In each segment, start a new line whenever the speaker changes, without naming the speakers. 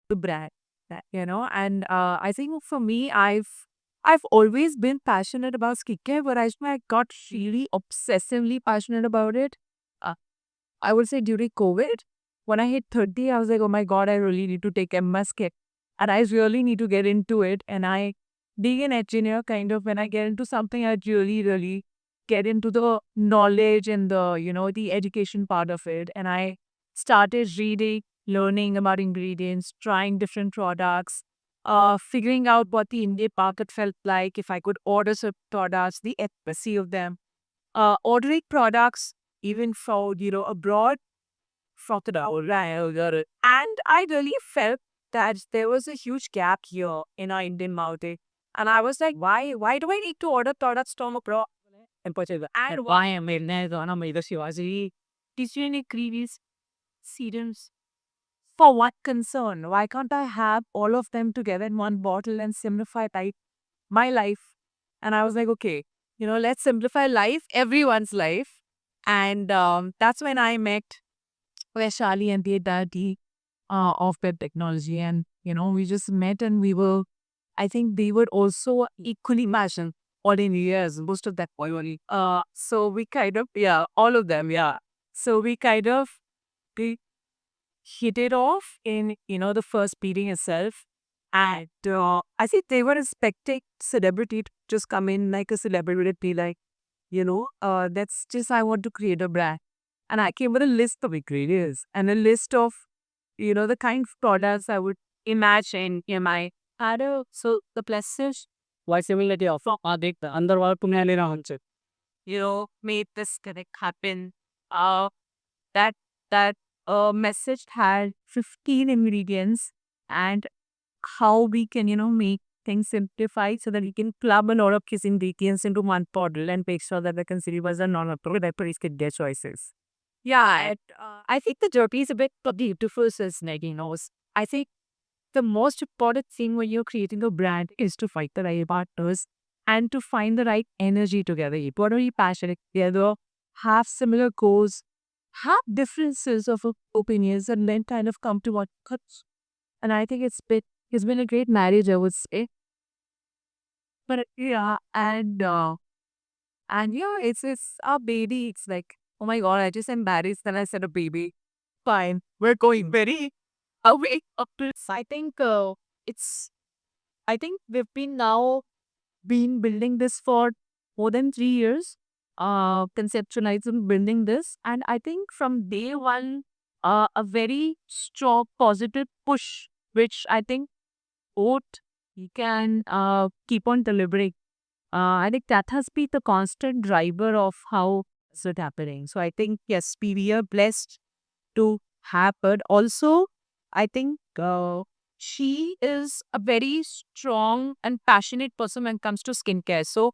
the brand, and I think for me, I've always been passionate about skincare, but I got really obsessively passionate about it. Uh, I would say during COVID, when I hit 30, I was like, oh my God, I really need to take care of my skin. And I really need to get into it. And being an engineer, kind of, when I get into something, I really, really get into the knowledge and the education part of it. And I started reading, learning about ingredients, trying different products, figuring out what the Indian market felt like, if I could order certain products, the efficacy of them, ordering products even for abroad from the dollar. And I really felt that there was a huge gap here in our Indian market. And I was like, why do I need to order products from abroad? And why am I the Shivaji? Teaching ingredients, serums. For what concern? Why can't I have all of them together in one bottle and simplify my life? And I was like, okay, let's simplify life, everyone's life. And that's when I met Vaishali and the entire team of web technology. And, we just met and I think they were also equally passionate all in years, most of that point. So we kind of, yeah, all of them, yeah. So we kind of we hit it off in, the first meeting itself. And I think they were expecting celebrity to just come in like a celebrity, be like, that's just, I want to create a brand. And I came with a list of ingredients and a list of, the kind of products I would imagine in my other. So the places, visibility of addict underwater made this connect happen. Uh, that that message had 15 ingredients and how we can, make things simplified so that we can club a lot of these ingredients into one bottle and make sure that the consumers are not appropriate get their choices. Yeah, and, I think the journey is a bit beautiful, says Negi knows. I think the most important thing when you're creating a brand is to find the right partners and to find the right energy together. You want to be passionate together, have similar goals, have differences of opinions, and then kind of come to what cuts. And I think it's been a great marriage, I would say. But yeah, and yeah, it's our baby. It's like, oh my God, I just embarrassed that I said a baby. Fine, we're going very away up to. I think it's. I think we've been building this for more than 3 years. Conceptualizing building this, and I think from day one, a very strong positive push, which I think both we can keep on delivering. I think that has been the constant driver of how is it happening. So I think yes, we are blessed to have her. Also, I think she is a very strong and passionate person when it comes to skincare. So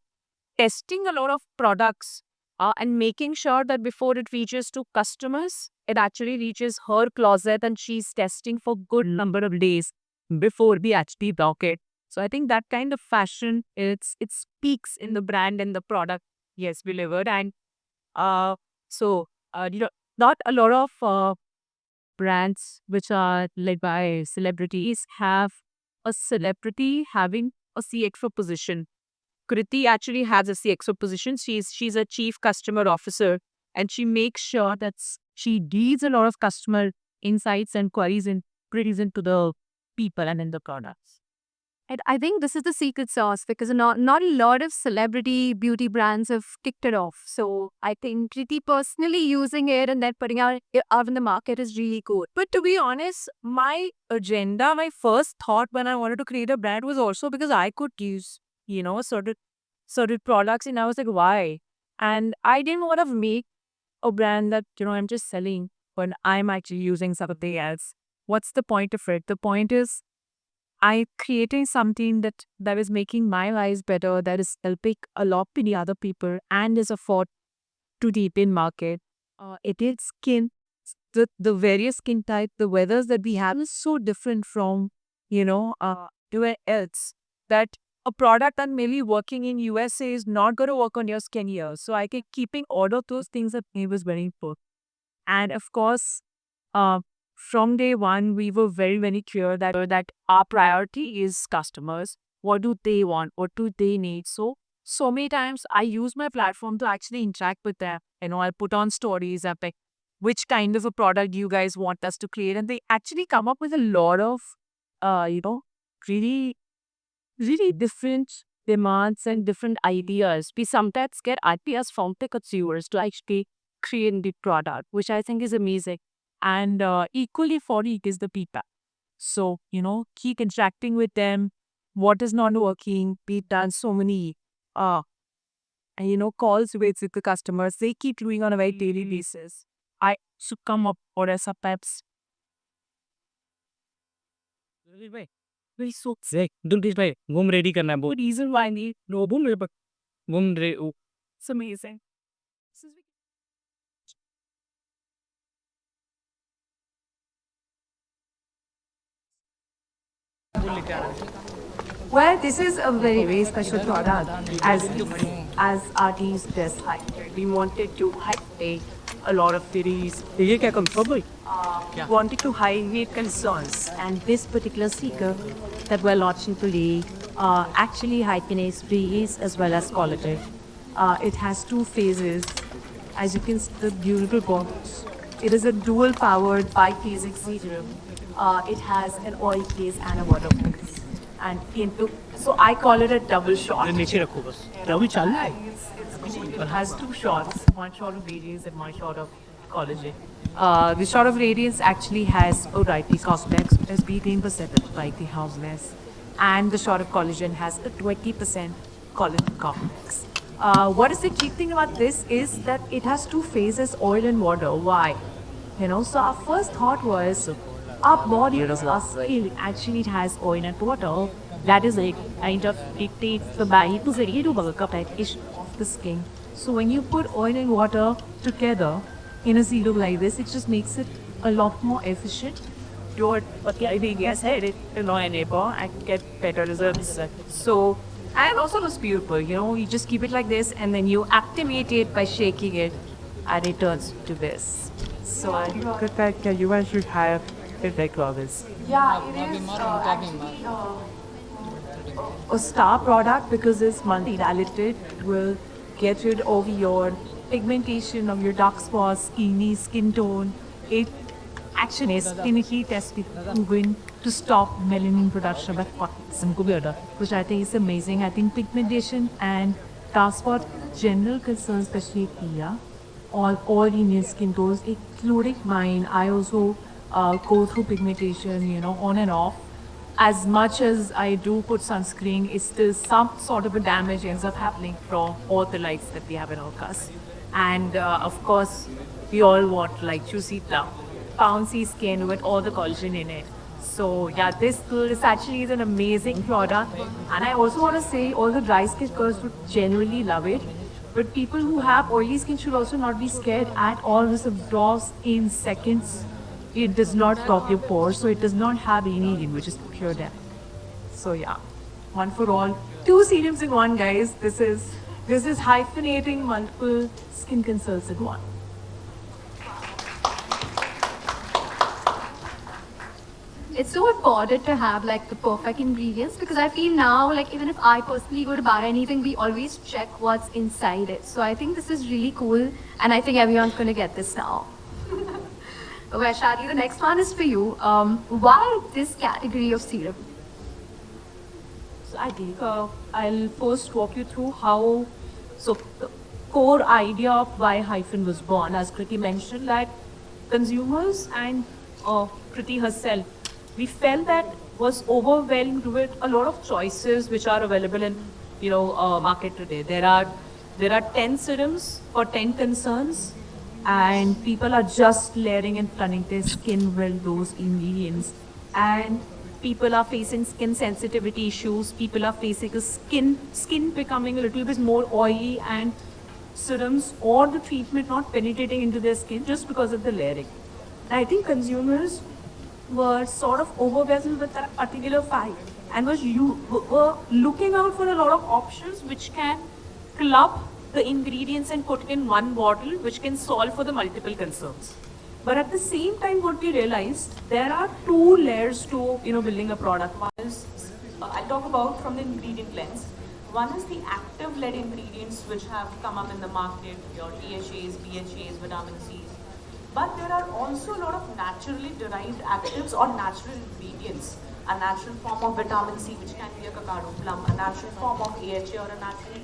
testing a lot of products and making sure that before it reaches to customers, it actually reaches her closet and she's testing for good number of days before we actually dock it. So I think that kind of fashion, it speaks in the brand and the product, yes, delivered. And uh, so, not a lot of brands which are led by celebrities have a celebrity having a CXO position. Kriti actually has a CXO position. She's a chief customer officer, and she makes sure that she deals a lot of customer insights and queries and queries into the people and in the products.
And I think this is the secret sauce because not a lot of celebrity beauty brands have kicked it off. So I think Kriti personally using it and then putting it out in the market is really good.
But to be honest, my agenda, my first thought when I wanted to create a brand was also because I could use, certain products, and I was like, why? And I didn't want to make a brand that, I'm just selling when I'm actually using something else. What's the point of it? The point is I creating something that is making my lives better, that is helping a lot many other people and is afford to deepen market. It is skin, the various skin type, the weathers that we have is so different from, anywhere else, that a product that maybe working in USA is not going to work on your skin here. So I think keeping all of those things that me was very important. And of course, uh, from day one, we were very, very clear that our priority is customers. What do they want? What do they need? So many times I use my platform to actually interact with them. I'll put on stories. I'm like, which kind of a product you guys want us to create? And they actually come up with a lot of, really, really different demands and different ideas. We sometimes get ideas from the consumers to actually create the product, which I think is amazing. And equally for it is the people. So, keep interacting with them. What is not working? We've done so many, calls with the customers. They keep doing on a very daily basis. I should come up or as a peps.
भाई सो देख दुलटेश भाई घूम ready करना है बहुत
Reason why I need
नो घूम रे घूम रे
it's amazing.
Well, this is a very, very special product. As our teams just highlighted, we wanted to highlight a lot of theories.
ये क्या कम सब भाई
Wanted to highlight concerns, and this particular seeker that we're launching today actually hyphenates breeze as well as collagen. It has two phases. As you can see, the beautiful box. It is a dual-powered biphasic serum. It has an oil phase and a water phase. And so I call it a double shot.
नीचे रखो बस रवि चल रहा है
It has two shots, one shot of radiance and one shot of collagen. The shot of radiance actually has a rightly complex as 18% rightly houseless, and the shot of collagen has a 20% collagen complex. What is the key thing about this is that it has two phases, oil and water. Why? So our first thought was our body, our skin actually has oil and water. That is a kind of dictates the body to bulk up of the skin. So when you put oil and water together in a serum like this, it just makes it a lot more efficient. But the idea is it enable and get better results. So and also looks beautiful. You just keep it like this and then you activate it by shaking it, and it turns to this. So I
Good that you guys should have it like this.
yeah, it is a star product because it's multi-talented. Will get rid of your pigmentation, of your dark spots, skin tone. It actually is clinically tested proven to stop melanin production by 40%, which I think is amazing. I think pigmentation and dark spot general concerns, especially here, all Indian skin tones, including mine. I also go through pigmentation, on and off. As much as I do put sunscreen, it's still some sort of a damage ends up happening from all the lights that we have in our cars. And of course, we all want like juicy plump, bouncy skin with all the collagen in it. So yeah, this actually is an amazing product. And I also want to say all the dry skin girls would generally love it. But people who have oily skin should also not be scared at all. This absorbs in seconds. It does not clog your pores, so it does not have any which is pure them. So yeah, one for all. Two serums in one, guys. This is hyphenating multiple skin concerns in one.
It's so important to have like the perfect ingredients because I feel now like even if I personally go to buy anything, we always check what's inside it. So I think this is really cool and I think everyone's gonna get this now. Vaishali, the next one is for you. Why this category of serum?
So I think I'll first walk you through how. So the core idea of why Hyphen was born, as Kriti mentioned, that consumers and Kriti herself, we felt that was overwhelmed with a lot of choices which are available in market today. There are 10 serums for 10 concerns, and people are just layering and flooding their skin with those ingredients. And people are facing skin sensitivity issues. People are facing a skin becoming a little bit more oily and serums or the treatment not penetrating into their skin just because of the layering. And I think consumers were sort of overwhelmed with that particular fact and were looking out for a lot of options which can club the ingredients and put it in one bottle which can solve for the multiple concerns. But at the same time, what we realized, there are two layers to building a product. One is I'll talk about from the ingredient lens. One is the active-led ingredients which have come up in the market, your DHAs, BHAs, vitamin C's. But there are also a lot of naturally derived actives or natural ingredients. A natural form of vitamin C, which can be a cacao plum, a natural form of AHA or a natural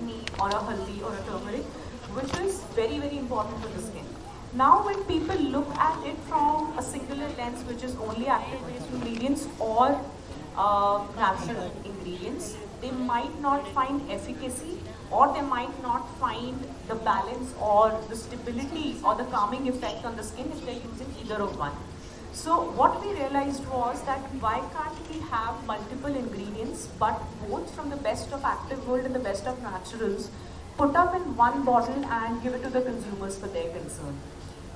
neem or a haldi or a turmeric, which is very, very important for the skin. Now, when people look at it from a singular lens, which is only active-based ingredients or natural ingredients, they might not find efficacy or they might not find the balance or the stability or the calming effect on the skin if they're using either of one. So what we realized was that why can't we have multiple ingredients but both from the best of active world and the best of naturals put up in one bottle and give it to the consumers for their concern.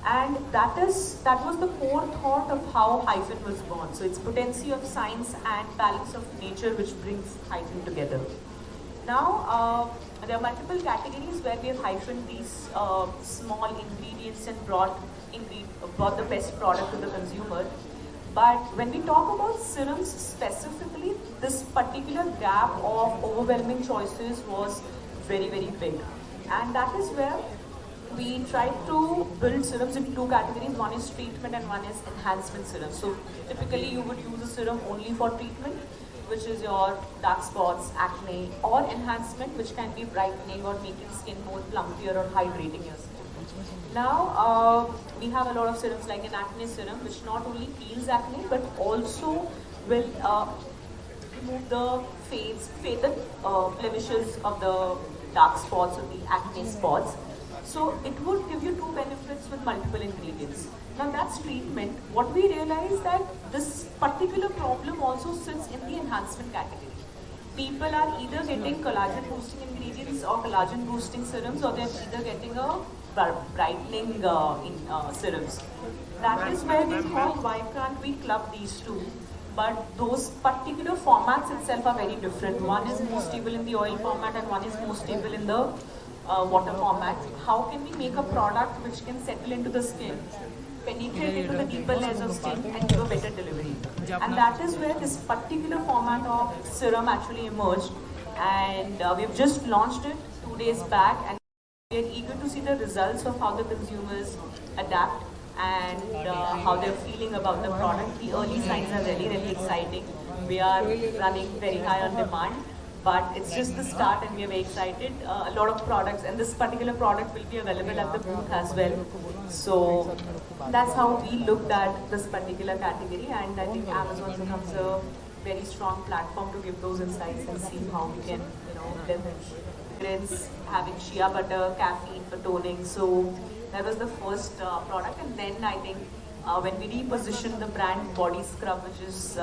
And that was the core thought of how Hyphen was born. So it's potency of science and balance of nature which brings Hyphen together. Now, there are multiple categories where we have hyphened these small ingredients and brought the best product to the consumer. But when we talk about serums specifically, this particular gap of overwhelming choices was very, very big. And that is where we tried to build serums in two categories. One is treatment and one is enhancement serum. So typically you would use a serum only for treatment, which is your dark spots, acne, or enhancement, which can be brightening or making skin more plumpier or hydrating your skin. Now, we have a lot of serums like an acne serum, which not only heals acne, but also will remove the faded blemishes of the dark spots or the acne spots. So it would give you two benefits with multiple ingredients. Now that's treatment. What we realize that this particular problem also sits in the enhancement category. People are either getting collagen boosting ingredients or collagen boosting serums, or they're either getting a brightening serums. That is where we thought, why can't we club these two? But those particular formats itself are very different. One is more stable in the oil format and one is more stable in the water format. How can we make a product which can settle into the skin, penetrate into the deeper layers of skin and give a better delivery? And that is where this particular format of serum actually emerged. And we've just launched it 2 days back, and we are eager to see the results of how the consumers adapt and how they're feeling about the product. The early signs are really, really exciting. We are running very high on demand, but it's just the start and we are very excited. A lot of products, and this particular product will be available at the booth as well. So that's how we looked at this particular category, and I think Amazon becomes a very strong platform to give those insights and see how we can, leverage ingredients, having shea butter, caffeine for toning. So that was the first product, and then I think when we repositioned the brand Body Scrub, which is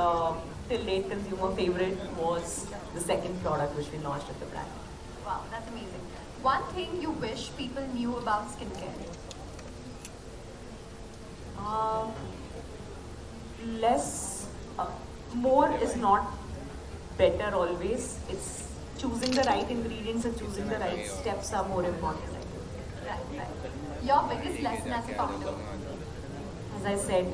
till date consumer favorite, was the second product which we launched at the brand.
Wow, that's amazing. One thing you wish people knew about skincare?
More is not better always. It's choosing the right ingredients and choosing the right steps are more important, I think.
Right. Your biggest lesson as a founder?
As I said,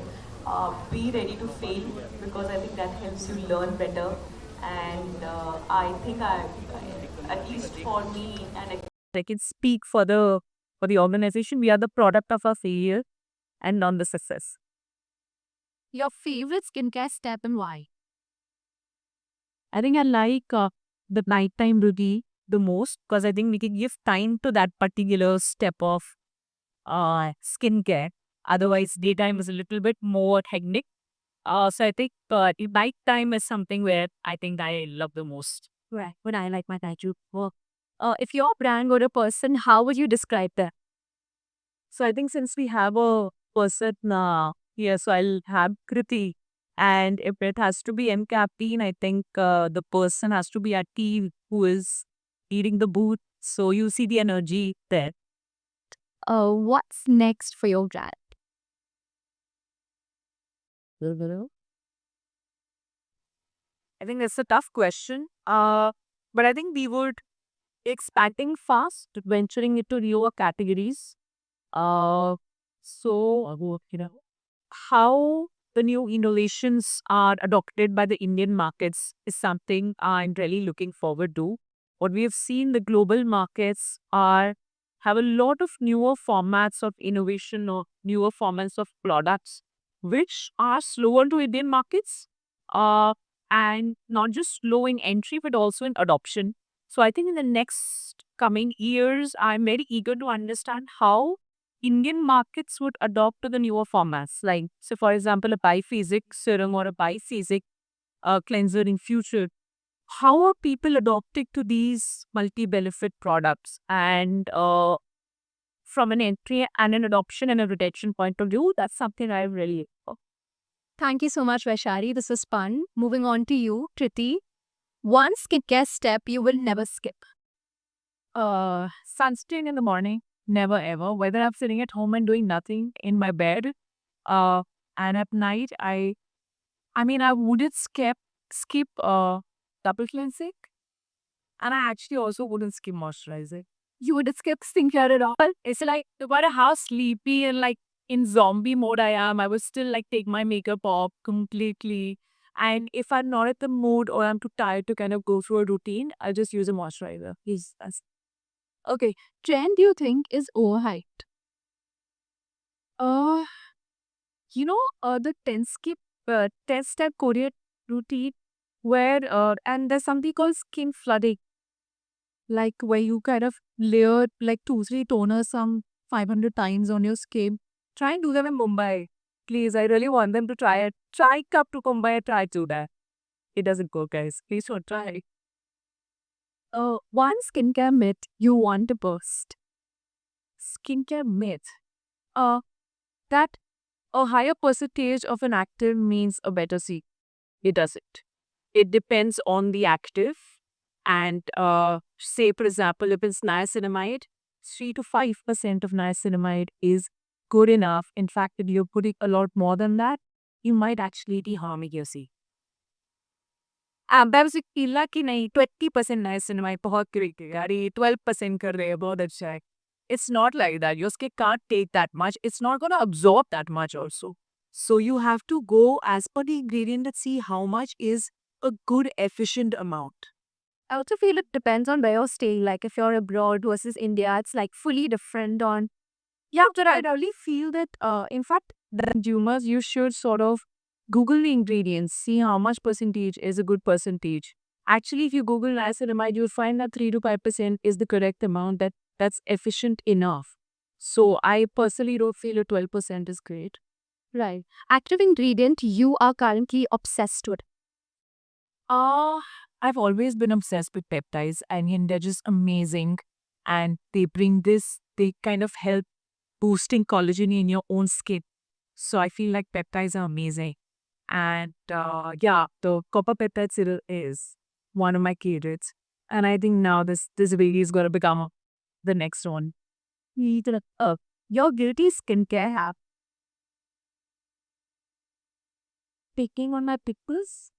be ready to fail, because I think that helps you learn better. And I think at least for me, and
I can speak for the organization. We are the product of our failure and not the success.
Your favorite skincare step and why?
I think I like the nighttime routine the most, because I think we can give time to that particular step of skincare. Otherwise, daytime is a little bit more hectic. So I think nighttime is something where I think I love the most.
Right. When I like my night work. If your brand were a person, how would you describe them?
So I think since we have a person here, so I'll have Kriti. And if it has to be M Captain, I think the person has to be a team who is leading the booth. So you see the energy there.
What's next for your brand?
I think that's a tough question. But I think we would expanding fast, venturing into newer categories. So, how the new innovations are adopted by the Indian markets is something I'm really looking forward to. What we have seen, the global markets are have a lot of newer formats of innovation or newer formats of products, which are slower to Indian markets, uh, and not just slow in entry but also in adoption. So I think in the next coming years, I'm very eager to understand how Indian markets would adopt to the newer formats. Like, so for example, a biphasic serum or a biphasic cleanser in future. How are people adopting to these multi-benefit products? And from an entry and an adoption and a retention point of view, that's something I really
Thank you so much, Vaishali. This is fun. Moving on to you, Kriti. One skincare step you will never skip.
sunscreen in the morning, never ever. Whether I'm sitting at home and doing nothing in my bed, uh, and at night, I mean, I wouldn't skip double cleansing, and I actually also wouldn't skip moisturizing.
You would skip skincare at all.
It's like no matter how sleepy and like in zombie mode I am, I would still like take my makeup off completely. And if I'm not at the mood or I'm too tired to kind of go through a routine, I'll just use a moisturizer. Yes, that's
Okay. Trend you think is overhyped?
uh the 10 step Korean routine where and there's something called skin flooding, like where you kind of layer like 2-3 toners some 500 times on your skin. Try and do them in Mumbai. Please, I really want them to try it. Try come to Mumbai, try to do that. It doesn't go, guys. Please don't try. One skincare myth you want to burst. Skincare myth. Uh, that a higher percentage of an active means a better seek. It doesn't. It depends on the active. And say, for example, if it's niacinamide, 3 to 5% of niacinamide is good enough. In fact, if you're putting a lot more than that, you might actually be harming your seek. मैं उसे किला कि नहीं 20% niacinamide बहुत great है यार ये 12% कर रहे हैं बहुत अच्छा है. It's not like that. Your skin can't take that much. It's not going to absorb that much also. So you have to go as per the ingredient and see how much is a good efficient amount.
I also feel it depends on where you're staying. Like if you're abroad versus India, it's like fully different on.
Yeah, but I really feel that, in fact, the consumers, you should sort of Google the ingredients, see how much percentage is a good percentage. Actually, if you Google niacinamide, you'll find that 3 to 5% is the correct amount that's efficient enough. So I personally don't feel a 12% is great.
Right. Active ingredient you are currently obsessed with.
I've always been obsessed with peptides. I mean, they're just amazing. And they kind of help boosting collagen in your own skin. So I feel like peptides are amazing. And yeah, the copper peptide cereal is one of my favorites. And I think now this really is going to become the next one. Your guilty skincare app. Picking on my pimples?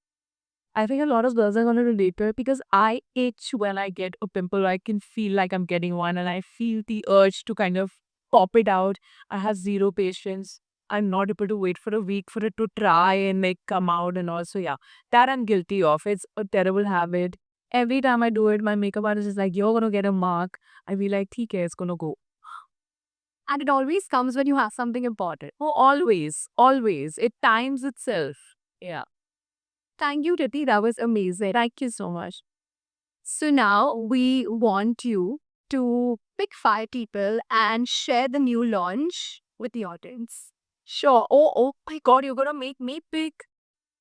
I think a lot of girls are going to relate to it because I itch when I get a pimple. I can feel like I'm getting one and I feel the urge to kind of pop it out. I have zero patience. I'm not able to wait for a week for it to dry and like come out. And also, yeah, that I'm guilty of. It's a terrible habit. Every time I do it, my makeup artist is like, you're going to get a mark. I be like, okay, it's going to go.
And it always comes when you have something important.
Oh, always, always. It times itself. Yeah.
Thank you, Titi. That was amazing. Thank you so much. So now we want you to pick 5 people and share the new launch with the audience.
Sure. Oh my God, you're going to make me pick.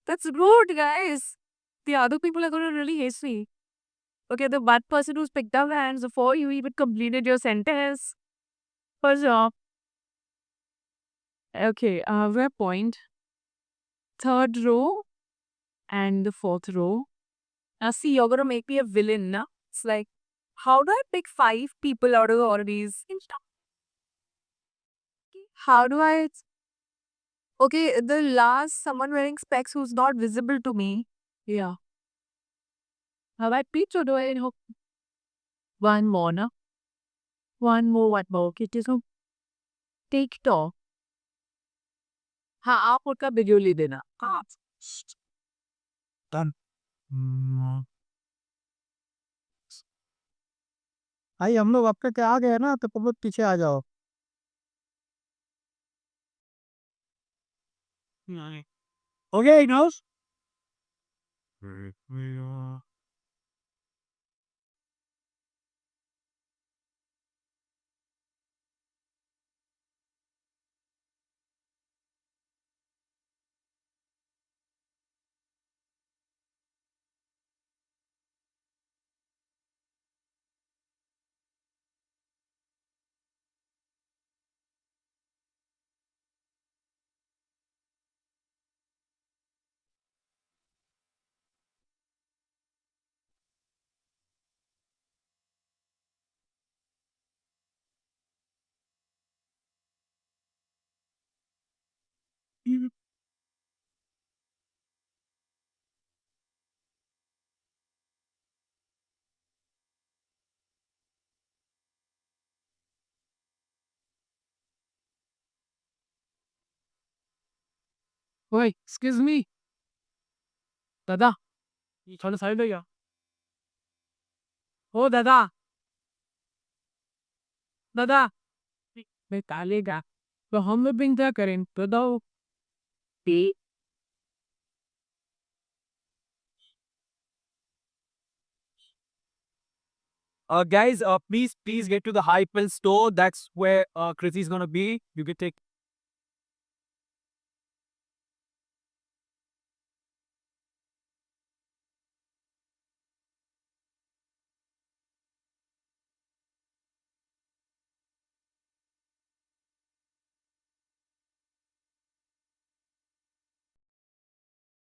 That's rude, guys. The other people are going to really hate me. Okay, the one person who's picked up hands before you even completed your sentence. For sure. Okay, where point? Third row and the fourth row. Now, see, you're going to make me a villain, na? It's like, how do I pick 5 people out of all these? How do I... Okay, the last someone wearing specs who's not visible to me. Yeah. Have I picked or do I hope? One more, na? One more. Okay, so take top. हाँ, आप उनका video ले देना। हाँ।
Done. भाई हम लोग आपके क्या आ गए ना, तो बहुत पीछे आ जाओ। Okay, Ignos.
ओए एक्सक्यूज मी दादा थोड़ा साइड हो गया ओ दादा दादा मैं कालेगा तो हम लोग भी क्या करें तो दो
Guys, please get to the Hypel store. That's where Chrissy is gonna be. You can take